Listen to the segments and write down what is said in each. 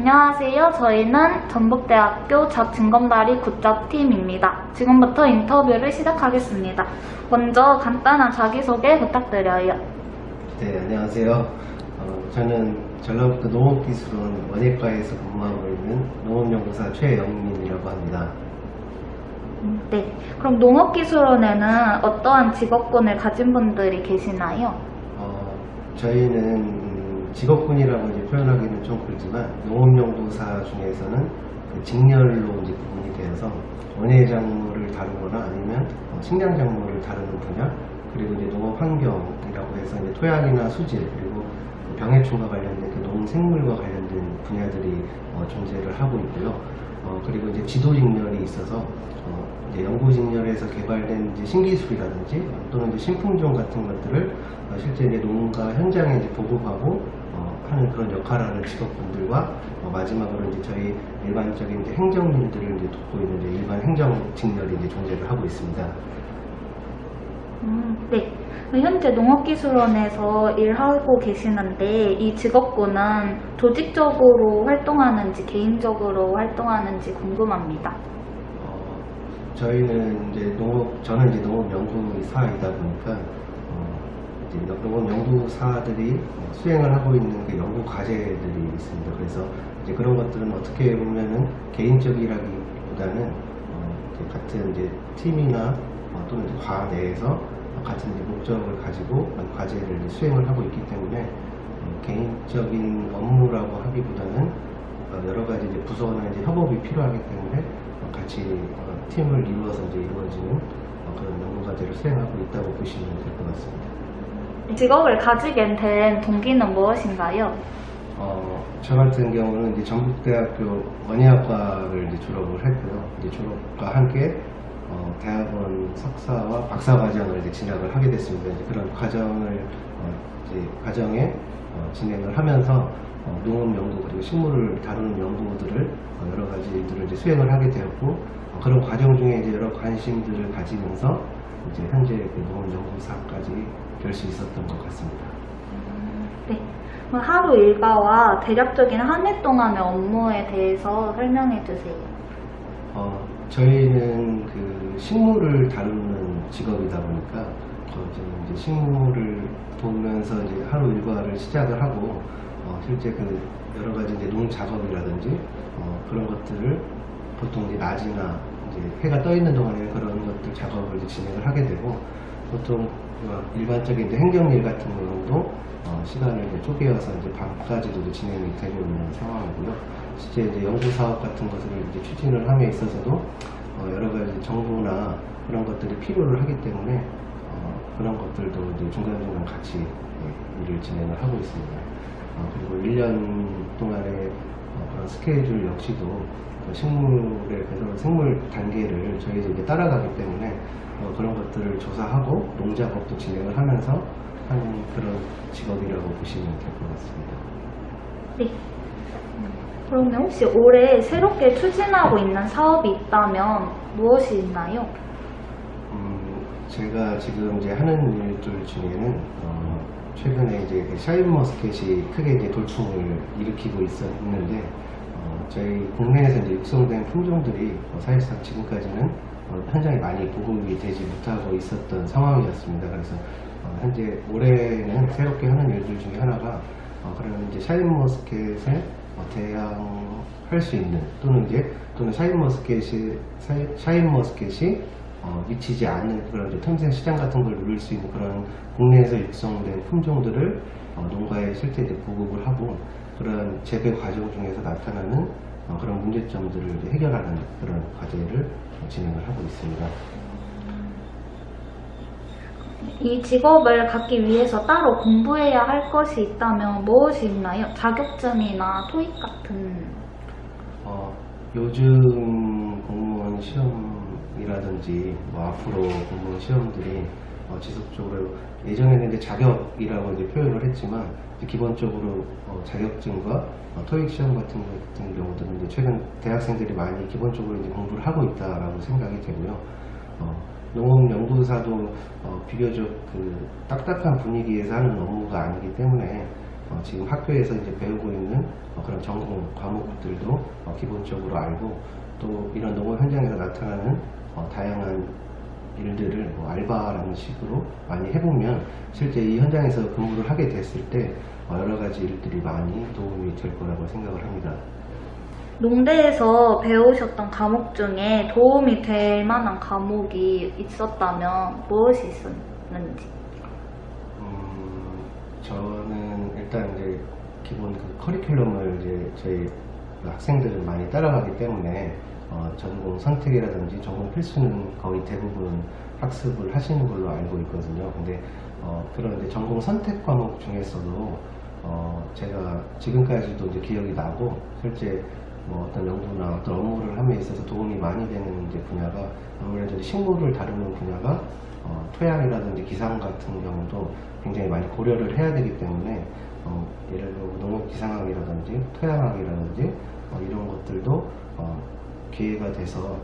안녕하세요. 저희는 전북대학교 작진검다리 굿잡팀입니다. 지금부터 인터뷰를 시작하겠습니다. 먼저 간단한 자기소개 부탁드려요. 네, 안녕하세요. 저는 전라북도 농업기술원 원예과에서 근무하고 있는 농업연구사 최영민이라고 합니다. 네, 그럼 농업기술원에는 어떠한 직업군을 가진 분들이 계시나요? 저희는 직업군이라고 이제 표현하기는 좀 그렇지만 농업연구사 중에서는 그 직렬로 이제 구분이 되어서 원예작물을 다루거나 아니면 식량작물을 다루는 분야, 그리고 이제 농업환경이라고 해서 이제 토양이나 수질, 그리고 병해충과 관련된 그 농생물과 관련된 분야들이 존재를 하고 있고요. 그리고 이제 지도직렬이 있어서 이제 연구직렬에서 개발된 이제 신기술이라든지 또는 이제 신품종 같은 것들을 실제 이제 농가 현장에 이제 보급하고 하는 그런 역할을 하는 직업군들과 마지막으로 이제 저희 일반적인 이제 행정일들을 이제 돕고 있는 이제 일반 행정직렬이 이제 존재를 하고 있습니다. 네. 현재 농업기술원에서 일하고 계시는데 이 직업군은 조직적으로 활동하는지 개인적으로 활동하는지 궁금합니다. 저희는 이제 저는 이제 농업연구사이다 보니까 이제 농업연구사들이 수행을 하고 있는 그 연구 과제들이 있습니다. 그래서 이제 그런 것들은 어떻게 보면은 개인적이라기보다는 같은 이제 팀이나 또는 이제 과 내에서 같은 이제 목적을 가지고 과제를 이제 수행을 하고 있기 때문에 개인적인 업무라고 하기보다는 여러 가지 이제 부서나 이제 협업이 필요하기 때문에 같이 팀을 이루어서 이제 이루어지는 그런 연구 과제를 수행하고 있다고 보시면 될 것 같습니다. 직업을 가지게 된 동기는 무엇인가요? 저 같은 경우는 이제 전북대학교 원예학과를 이제 졸업을 했고요. 이제 졸업과 함께 대학원 석사와 박사 과정을 이제 진학을 하게 됐습니다. 이제 그런 과정을 과정에 진행을 하면서 농업 연구 그리고 식물을 다루는 연구들을 여러 가지들을 이제 수행을 하게 되었고 그런 과정 중에 이제 여러 관심들을 가지면서 이제 현재 그 농업 연구사까지 될 수 있었던 것 같습니다. 네. 그럼 하루 일과와 대략적인 한 해 동안의 업무에 대해서 설명해 주세요. 저희는 그 식물을 다루는 직업이다 보니까 이제 식물을 보면서 이제 하루 일과를 시작을 하고 실제 그 여러 가지 이제 농 작업이라든지 그런 것들을 보통 이제 낮이나 이제 해가 떠 있는 동안에 그런 것들 작업을 이제 진행을 하게 되고 보통 일반적인 이제 행정일 같은 경우도 시간을 이제 쪼개어서 이제 밤까지도 이제 진행이 되고 있는 상황이고요. 실제 이제 연구 사업 같은 것을 이제 추진을 함에 있어서도 여러 가지 정보나 그런 것들이 필요를 하기 때문에 그런 것들도 이제 중간중간 같이 일을 진행을 하고 있습니다. 그리고 1년 동안의 그런 스케줄 역시도 식물의 생물 단계를 저희도 이제 따라가기 때문에 그런 것들을 조사하고 농작업도 진행을 하면서 하는 그런 직업이라고 보시면 될 것 같습니다. 네. 그러면 혹시 올해 새롭게 추진하고 있는 사업이 있다면 무엇이 있나요? 제가 지금 이제 하는 일들 중에는 최근에 이제 샤인머스켓이 크게 이제 돌풍을 일으키고 있었는데 저희 국내에서 이제 육성된 품종들이 사실상 지금까지는 현장에 많이 보급이 되지 못하고 있었던 상황이었습니다. 그래서 현재 올해는 새롭게 하는 일들 중에 하나가 그런 이제 샤인머스켓에 대항할 수 있는 또는 샤인머스켓이 미치지 않는 그런 이제 틈새 시장 같은 걸 누릴 수 있는 그런 국내에서 육성된 품종들을 농가에 실제 이제 보급을 하고 그런 재배 과정 중에서 나타나는 그런 문제점들을 이제 해결하는 그런 과제를 진행을 하고 있습니다. 이 직업을 갖기 위해서 따로 공부해야 할 것이 있다면 무엇이 있나요? 자격증이나 토익 같은. 요즘 공무원 시험이라든지 앞으로 공무원 시험들이 지속적으로 예전에는 이제 자격이라고 이제 표현을 했지만 이제 기본적으로 자격증과 토익 시험 같은 경우들은 이제 최근 대학생들이 많이 기본적으로 이제 공부를 하고 있다라고 생각이 되고요. 농업연구사도 비교적 그 딱딱한 분위기에서 하는 업무가 아니기 때문에 지금 학교에서 이제 배우고 있는 그런 전공 과목들도 기본적으로 알고 또 이런 농업 현장에서 나타나는 다양한 일들을 알바라는 식으로 많이 해보면 실제 이 현장에서 근무를 하게 됐을 때 여러 가지 일들이 많이 도움이 될 거라고 생각을 합니다. 농대에서 배우셨던 과목 중에 도움이 될 만한 과목이 있었다면 무엇이 있었는지? 저는 일단 이제 기본 그 커리큘럼을 이제 저희 학생들은 많이 따라가기 때문에 전공 선택이라든지 전공 필수는 거의 대부분 학습을 하시는 걸로 알고 있거든요. 근데 그런 이제 전공 선택 과목 중에서도 제가 지금까지도 이제 기억이 나고 실제 어떤 연구나 어떤 업무를 함에 있어서 도움이 많이 되는 이제 분야가 아무래도 이제 식물을 다루는 분야가 토양이라든지 기상 같은 경우도 굉장히 많이 고려를 해야 되기 때문에 예를 들어 농업 기상학이라든지 토양학이라든지 이런 것들도 기회가 돼서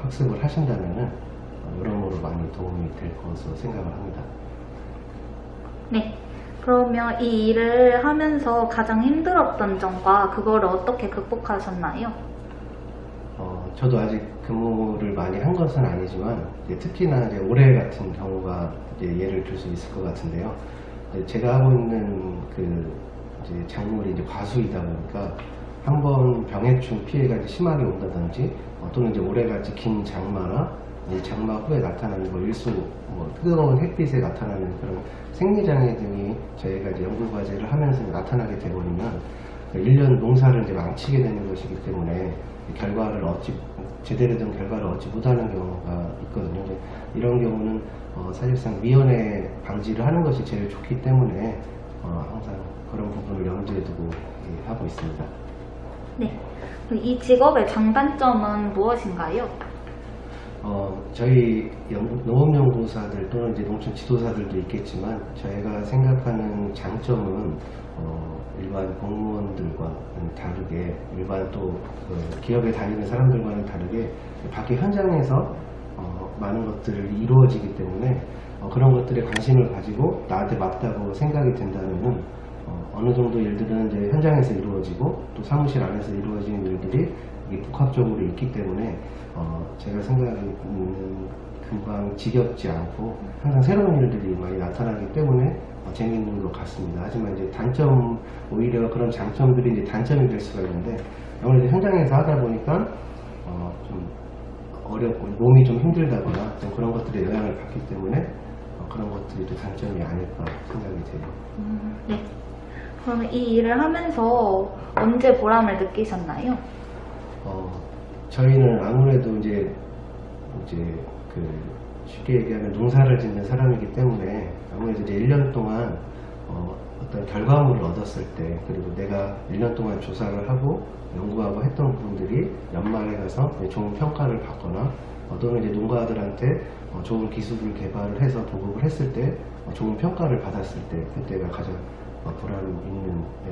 학습을 하신다면은 여러모로 많이 도움이 될 것으로 생각을 합니다. 네. 그러면 이 일을 하면서 가장 힘들었던 점과 그거를 어떻게 극복하셨나요? 저도 아직 근무를 많이 한 것은 아니지만 특히나 이제 올해 같은 경우가 이제 예를 들 수 있을 것 같은데요. 제가 하고 있는 그 이제 작물이 이제 과수이다 보니까 한번 병해충 피해가 이제 심하게 온다든지 또는 이제 올해같이 긴 장마나 이 장마 후에 나타나는 일소 뜨거운 햇빛에 나타나는 그런 생리장애 등이 저희가 이제 연구 과제를 하면서 나타나게 되버리면 1년 농사를 이제 망치게 되는 것이기 때문에 결과를 제대로 된 결과를 얻지 못하는 경우가 있거든요. 이런 경우는 사실상 미연에 방지를 하는 것이 제일 좋기 때문에 항상 그런 부분을 염두에 두고 하고 있습니다. 네. 이 직업의 장단점은 무엇인가요? 저희 농업연구사들 또는 이제 농촌 지도사들도 있겠지만 저희가 생각하는 장점은 일반 공무원들과 다르게 일반 또 기업에 다니는 사람들과는 다르게 밖에 현장에서 많은 것들이 이루어지기 때문에 그런 것들에 관심을 가지고 나한테 맞다고 생각이 된다면 어느 정도 일들은 이제 현장에서 이루어지고 또 사무실 안에서 이루어지는 일들이 이게 복합적으로 있기 때문에 제가 생각하기는 금방 지겹지 않고 항상 새로운 일들이 많이 나타나기 때문에 재미있는 것 같습니다. 하지만 이제 단점, 오히려 그런 장점들이 이제 단점이 될 수가 있는데 아무래도 현장에서 하다 보니까 좀 어렵고 몸이 좀 힘들다거나 좀 그런 것들에 영향을 받기 때문에 그런 것들이 또 단점이 아닐까 생각이 돼요. 네. 그러면 이 일을 하면서 언제 보람을 느끼셨나요? 저희는 아무래도 이제 그 쉽게 얘기하면 농사를 짓는 사람이기 때문에 아무래도 이제 1년 동안 어떤 결과물을 얻었을 때 그리고 내가 1년 동안 조사를 하고 연구하고 했던 부분들이 연말에 가서 좋은 평가를 받거나 또는 이제 농가들한테 좋은 기술을 개발을 해서 보급을 했을 때 좋은 평가를 받았을 때 그때가 가장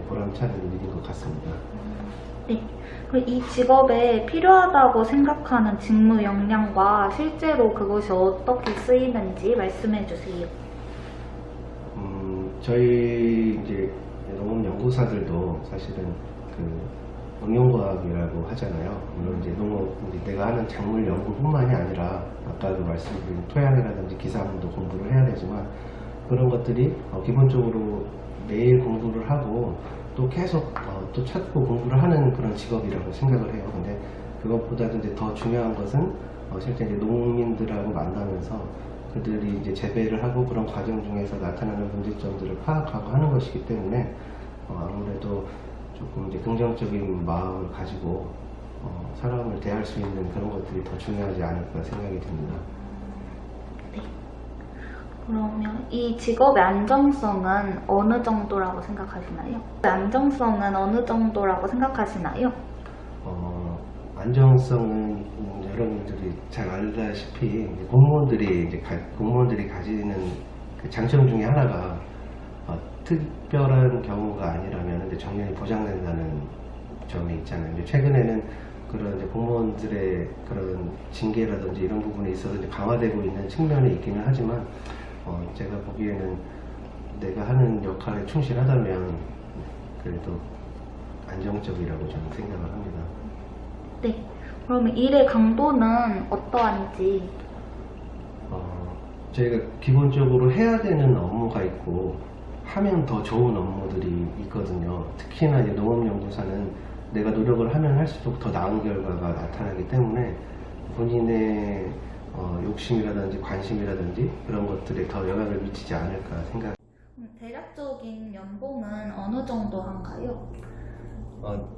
보람찬 일인 것 같습니다. 네. 그리고 이 직업에 필요하다고 생각하는 직무 역량과 실제로 그것이 어떻게 쓰이는지 말씀해 주세요. 저희 이제 농업 연구사들도 사실은 그 응용과학이라고 하잖아요. 물론 이제 내가 하는 작물 연구뿐만이 아니라 아까도 말씀드린 토양이라든지 기상도 공부를 해야 되지만 그런 것들이 기본적으로 매일 공부를 하고 또 계속 또 찾고 공부를 하는 그런 직업이라고 생각을 해요. 근데 그것보다도 이제 더 중요한 것은 실제 이제 농민들하고 만나면서 그들이 이제 재배를 하고 그런 과정 중에서 나타나는 문제점들을 파악하고 하는 것이기 때문에 아무래도 조금 이제 긍정적인 마음을 가지고 사람을 대할 수 있는 그런 것들이 더 중요하지 않을까 생각이 듭니다. 네. 그러면 이 직업의 안정성은 어느 정도라고 생각하시나요? 안정성은 어느 정도라고 생각하시나요? 안정성은 여러분들이 잘 알다시피 공무원들이 가지는 그 장점 중에 하나가 특별한 경우가 아니라면 이제 정년이 보장된다는 점이 있잖아요. 이제 최근에는 그런 이제 공무원들의 그런 징계라든지 이런 부분에 있어서 이제 강화되고 있는 측면이 있기는 하지만 제가 보기에는 내가 하는 역할에 충실하다면 그래도 안정적이라고 저는 생각을 합니다. 네. 그러면 일의 강도는 어떠한지. 저희가 기본적으로 해야 되는 업무가 있고 하면 더 좋은 업무들이 있거든요. 특히나 이제 농업연구사는 내가 노력을 하면 할수록 더 나은 결과가 나타나기 때문에 본인의 욕심이라든지 관심이라든지 그런 것들에 더 영향을 미치지 않을까 생각. 대략적인 연봉은 어느 정도 한가요?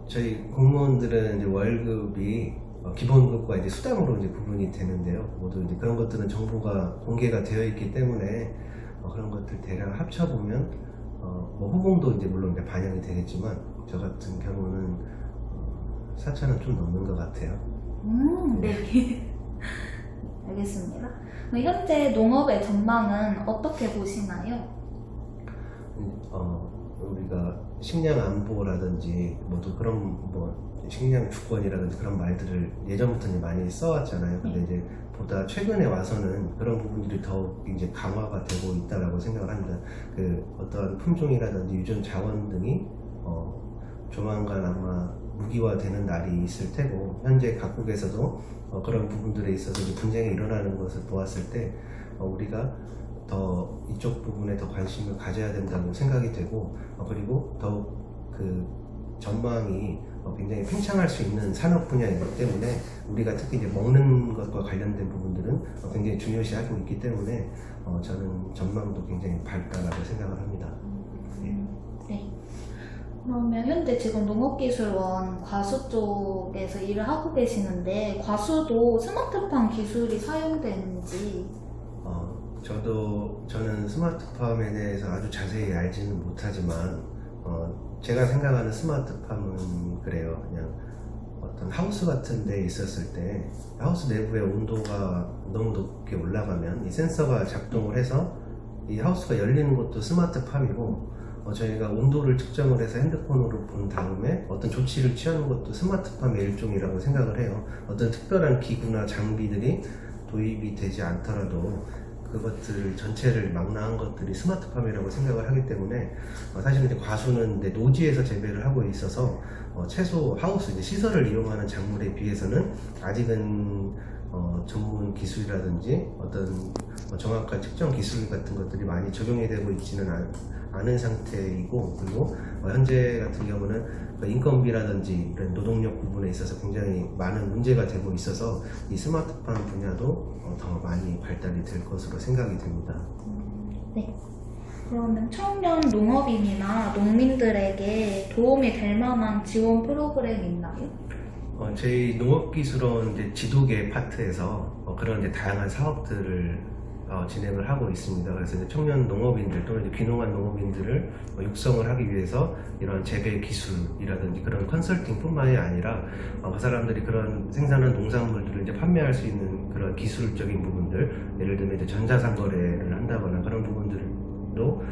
저희 공무원들은 이제 월급이 기본급과 이제 수당으로 이제 구분이 되는데요. 모두 이제 그런 것들은 정보가 공개가 되어 있기 때문에 그런 것들 대략 합쳐보면 뭐 호봉도 이제 물론 이제 반영이 되겠지만 저 같은 경우는 4,000원 좀 넘는 것 같아요. 네. 알겠습니다. 그럼 현재 농업의 전망은 어떻게 보시나요? 우리가 식량 안보라든지 모두 그런 뭐 식량 주권이라든지 그런 말들을 예전부터 이제 많이 써왔잖아요. 근데 이제 보다 최근에 와서는 그런 부분들이 더욱 이제 강화가 되고 있다라고 생각을 합니다. 그 어떠한 품종이라든지 유전 자원 등이 조만간 아마 무기화되는 날이 있을 테고, 현재 각국에서도 그런 부분들에 있어서 이제 분쟁이 일어나는 것을 보았을 때 우리가 더 이쪽 부분에 더 관심을 가져야 된다고 생각이 되고, 그리고 더욱 그 전망이 굉장히 팽창할 수 있는 산업 분야이기 때문에 우리가 특히 이제 먹는 것과 관련된 부분들은 굉장히 중요시하고 있기 때문에 저는 전망도 굉장히 밝다라고 생각을 합니다. 네. 그러면 현재 지금 농업기술원 과수 쪽에서 일을 하고 계시는데 과수도 스마트팜 기술이 사용되는지. 저는 스마트팜에 대해서 아주 자세히 알지는 못하지만 제가 생각하는 스마트팜은 그래요. 그냥 어떤 하우스 같은 데 있었을 때 하우스 내부의 온도가 너무 높게 올라가면 이 센서가 작동을 해서 이 하우스가 열리는 것도 스마트팜이고, 저희가 온도를 측정을 해서 핸드폰으로 본 다음에 어떤 조치를 취하는 것도 스마트팜의 일종이라고 생각을 해요. 어떤 특별한 기구나 장비들이 도입이 되지 않더라도 그것들 전체를 망라한 것들이 스마트팜이라고 생각을 하기 때문에 사실은 이제 과수는 이제 노지에서 재배를 하고 있어서 채소 하우스 이제 시설을 이용하는 작물에 비해서는 아직은 전문 기술이라든지 어떤 정확한 측정 기술 같은 것들이 많이 적용이 되고 있지는 않은 상태이고, 그리고 현재 같은 경우는 인건비라든지 이런 노동력 부분에 있어서 굉장히 많은 문제가 되고 있어서 이 스마트팜 분야도 더 많이 발달이 될 것으로 생각이 됩니다. 네. 그러면 청년 농업인이나 농민들에게 도움이 될 만한 지원 프로그램이 있나요? 저희 농업기술원 이제 지도계 파트에서 그런 이제 다양한 사업들을 진행을 하고 있습니다. 그래서 이제 청년 농업인들 또는 이제 귀농한 농업인들을 육성을 하기 위해서 이런 재배 기술이라든지 그런 컨설팅뿐만이 아니라 그 사람들이 그런 생산한 농산물들을 이제 판매할 수 있는 그런 기술적인 부분들, 예를 들면 이제 전자상거래를 한다거나 그런 부분들도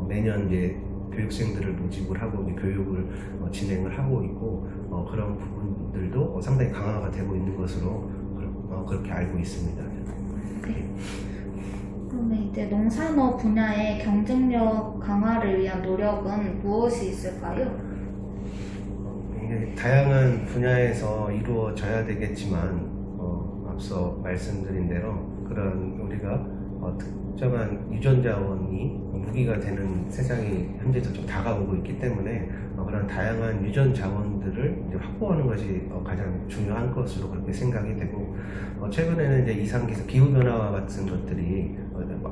매년 이제 교육생들을 모집을 하고 교육을 진행을 하고 있고, 그런 부분들도 상당히 강화가 되고 있는 것으로 그렇게 알고 있습니다. 네. 그러면 이제 농산업 분야의 경쟁력 강화를 위한 노력은 무엇이 있을까요? 굉장히 다양한 분야에서 이루어져야 되겠지만 앞서 말씀드린 대로 그런 우리가 특정한 유전자원이 무기가 되는 세상이 현재도 좀 다가오고 있기 때문에 그런 다양한 유전 자원들을 이제 확보하는 것이 가장 중요한 것으로 그렇게 생각이 되고, 최근에는 이제 이상기후 기후 변화와 같은 것들이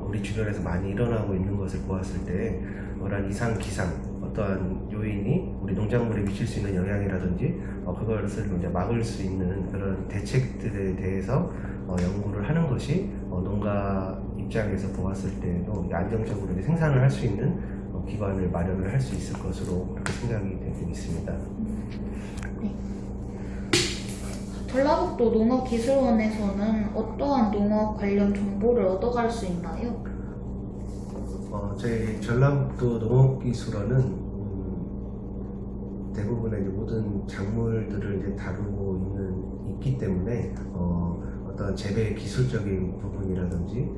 우리 주변에서 많이 일어나고 있는 것을 보았을 때 그런 이상 기상 어떠한 요인이 우리 농작물에 미칠 수 있는 영향이라든지 그것을 이제 막을 수 있는 그런 대책들에 대해서 연구를 하는 것이 농가 입장에서 보았을 때도 안정적으로 이제 생산을 할 수 있는 기반을 마련을 할 수 있을 것으로 그렇게 생각이 되고 있습니다. 네. 전라북도 농업기술원에서는 어떠한 농업 관련 정보를 얻어갈 수 있나요? 저희 전라북도 농업기술원은 대부분의 이제 모든 작물들을 이제 다루고 있기 때문에 어떤 재배 기술적인 부분이라든지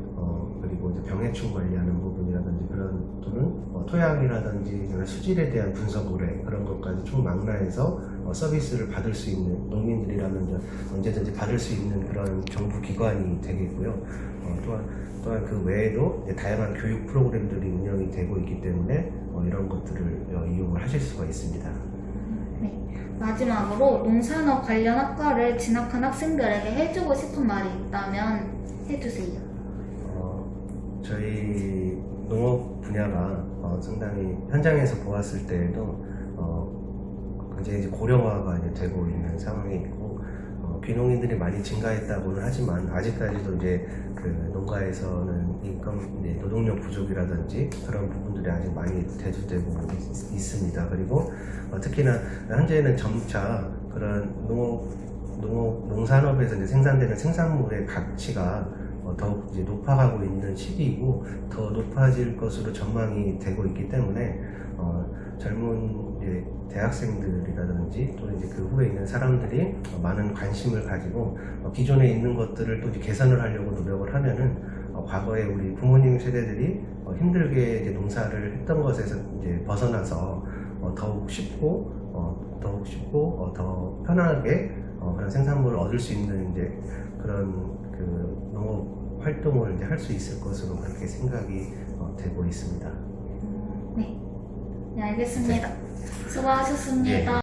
그리고 이제 병해충 관리하는 부분이라든지 그런 또는 토양이라든지 그런 수질에 대한 분석 의뢰 그런 것까지 총망라해서 서비스를 받을 수 있는 농민들이라면 이제 언제든지 받을 수 있는 그런 정부 기관이 되겠고요. 또한 그 외에도 이제 다양한 교육 프로그램들이 운영이 되고 있기 때문에 이런 것들을 이용을 하실 수가 있습니다. 네. 마지막으로 농산업 관련 학과를 진학한 학생들에게 해주고 싶은 말이 있다면 해주세요. 저희 농업 분야가 상당히 현장에서 보았을 때에도 굉장히 이제 고령화가 이제 되고 있는 상황이 있고 비농인들이 많이 증가했다고는 하지만 아직까지도 이제 그 농가에서는 이제 노동력 부족이라든지 그런 부분들이 아직 많이 대두되고 있습니다. 그리고 특히나 현재는 점차 그런 농산업에서 이제 생산되는 생산물의 가치가 더욱 이제 높아가고 있는 시기이고 더 높아질 것으로 전망이 되고 있기 때문에 젊은 이제 대학생들이라든지 또 이제 그 후에 있는 사람들이 많은 관심을 가지고 기존에 있는 것들을 또 이제 개선을 하려고 노력을 하면은 과거에 우리 부모님 세대들이 힘들게 이제 농사를 했던 것에서 이제 벗어나서 더욱 쉽고 더 편하게 그런 생산물을 얻을 수 있는 이제 그런 그 농업 활동을 이제 할 수 있을 것으로 그렇게 생각이 되고 있습니다. 네, 알겠습니다. 수고하셨습니다.